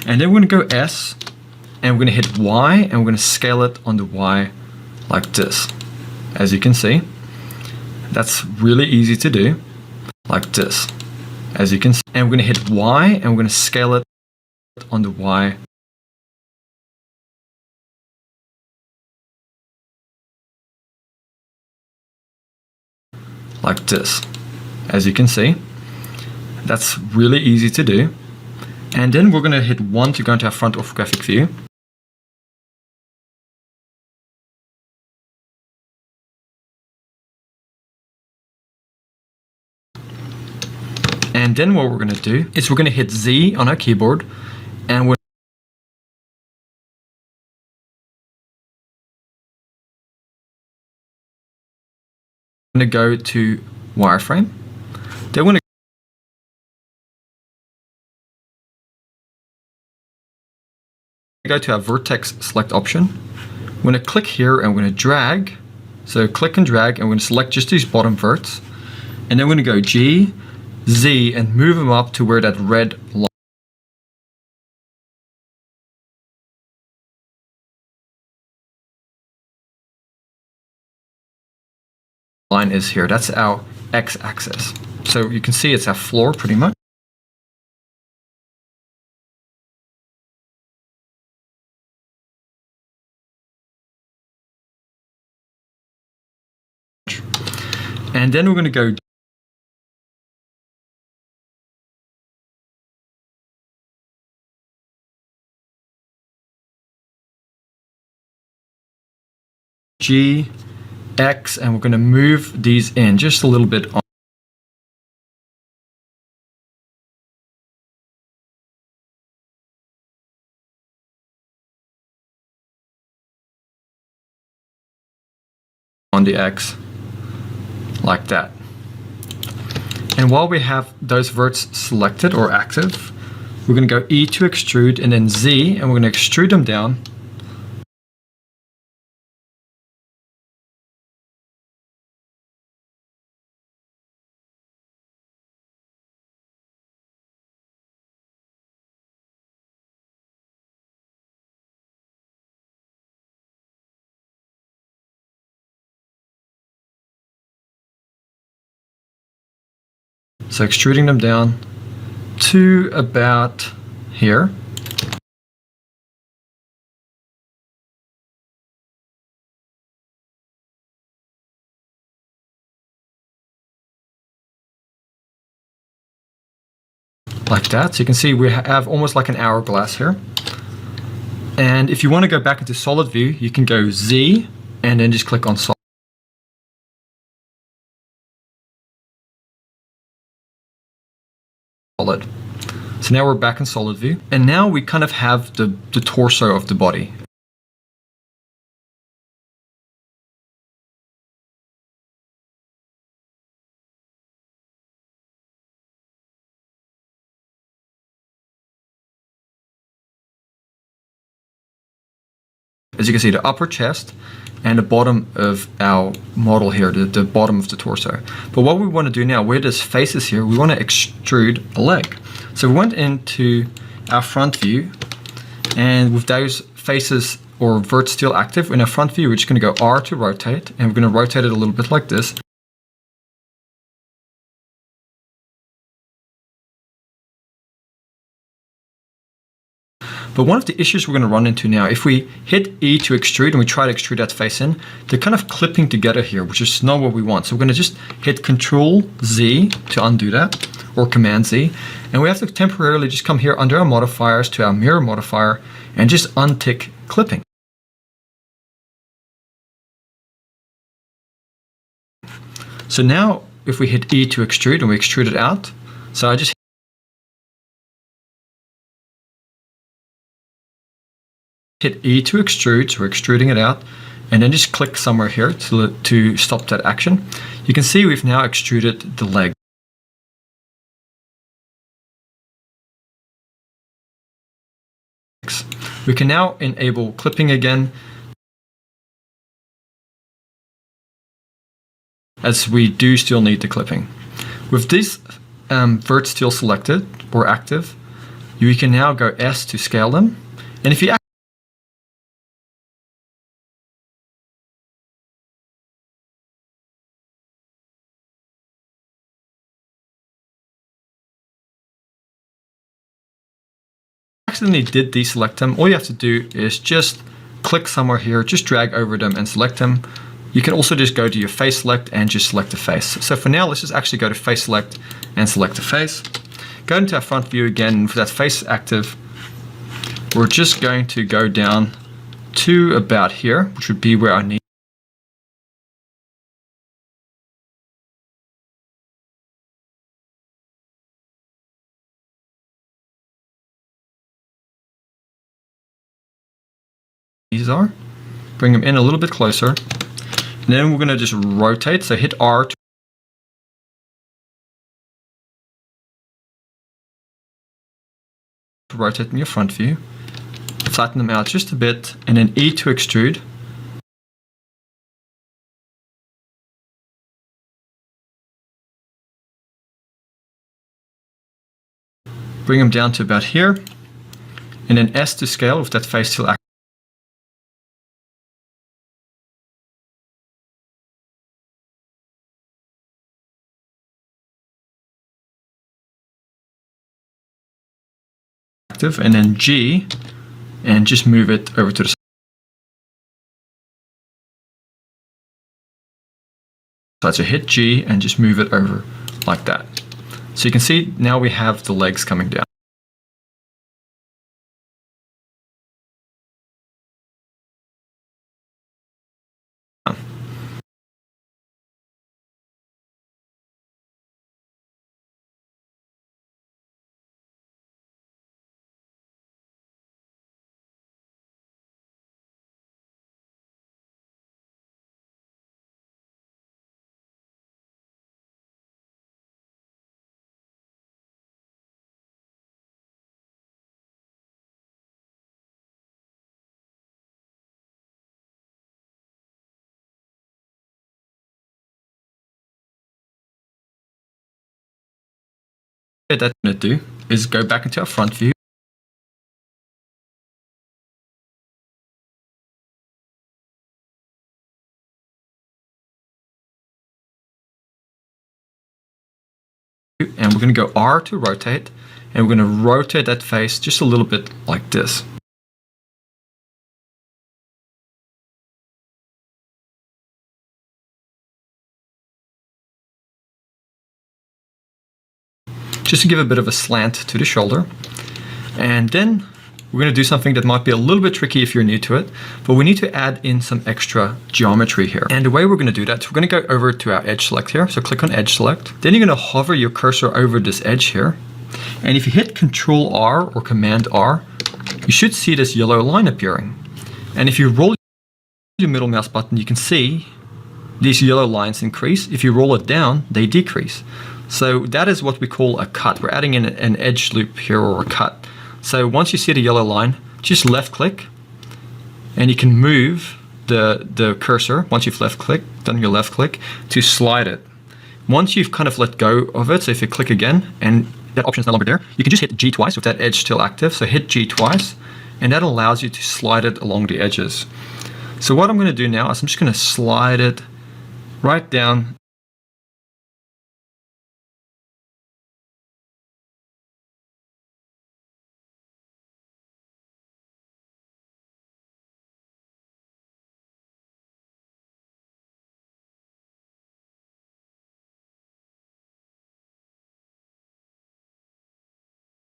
And then we're going to go S, and we're going to hit Y, and we're going to scale it on the Y like this. As you can see, that's really easy to do, like this. As you can see, and we're going to hit Y, and we're going to scale it on the Y. Like this. As you can see, that's really easy to do. And then we're going to hit 1 to go into our front orthographic view. And then what we're going to do is we're going to hit Z on our keyboard, and we're going to go to wireframe. Then we're going to go to our vertex select option. We're going to click here and we're going to drag. So click and drag, and we're going to select just these bottom verts. And then we're going to go G, Z, and move them up to where that red line is here. That's our x-axis. So you can see it's our floor pretty much. And then we're going to go G, X, and we're going to move these in just a little bit on the X, like that. And while we have those verts selected or active, we're going to go E to extrude, and then Z, and we're going to extrude them down. So extruding them down to about here. Like that. So you can see we have almost like an hourglass here. And if you want to go back into solid view, you can go Z and then just click on solid. So now we're back in solid view, and now we kind of have the torso of the body. As you can see, the upper chest and the bottom of our model here, the bottom of the torso. But what we want to do now, where this face is here, we want to extrude a leg. So we went into our front view, and with those faces or verts still active in our front view, we're just going to go R to rotate, and we're going to rotate it a little bit like this. But one of the issues we're going to run into now, if we hit E to extrude and we try to extrude that face in, they're kind of clipping together here, which is not what we want. So we're going to just hit Control Z to undo that, or Command Z. And we have to temporarily just come here under our modifiers to our mirror modifier and just untick clipping. So now if we hit E to extrude and we extrude it out, so I just hit E to extrude, so we're extruding it out, and then just click somewhere here to stop that action. You can see we've now extruded the leg. We can now enable clipping again, as we do still need the clipping. With this vert still selected or active, you can now go S to scale them. And if you accidentally did deselect them, all you have to do is just click somewhere here, just drag over them and select them. You can also just go to your face select and just select the face. So for now, let's just actually go to face select and select the face. Go into our front view again, and for that face active, we're just going to go down to about here, which would be where I need. These are. Bring them in a little bit closer. And then we're going to just rotate. So hit R to rotate in your front view. Flatten them out just a bit. And then E to extrude. Bring them down to about here. And then S to scale with that face still active. And then G, and just move it over to the side. So hit G and just move it over like that. So you can see now we have the legs coming down. What that's going to do is go back into our front view. And we're going to go R to rotate, and we're going to rotate that face just a little bit like this. Just to give a bit of a slant to the shoulder. And then we're going to do something that might be a little bit tricky if you're new to it, but we need to add in some extra geometry here. And the way we're going to do that, so we're going to go over to our edge select here. So click on edge select. Then you're going to hover your cursor over this edge here. And if you hit Control R or Command R, you should see this yellow line appearing. And if you roll your middle mouse button, you can see these yellow lines increase. If you roll it down, they decrease. So that is what we call a cut. We're adding in an edge loop here, or a cut. So once you see the yellow line, just left click, and you can move the cursor, once you've done your left click, to slide it. Once you've kind of let go of it, so if you click again, and that option is no longer there, you can just hit G twice with that edge still active. So hit G twice, and that allows you to slide it along the edges. So what I'm going to do now is I'm just going to slide it right down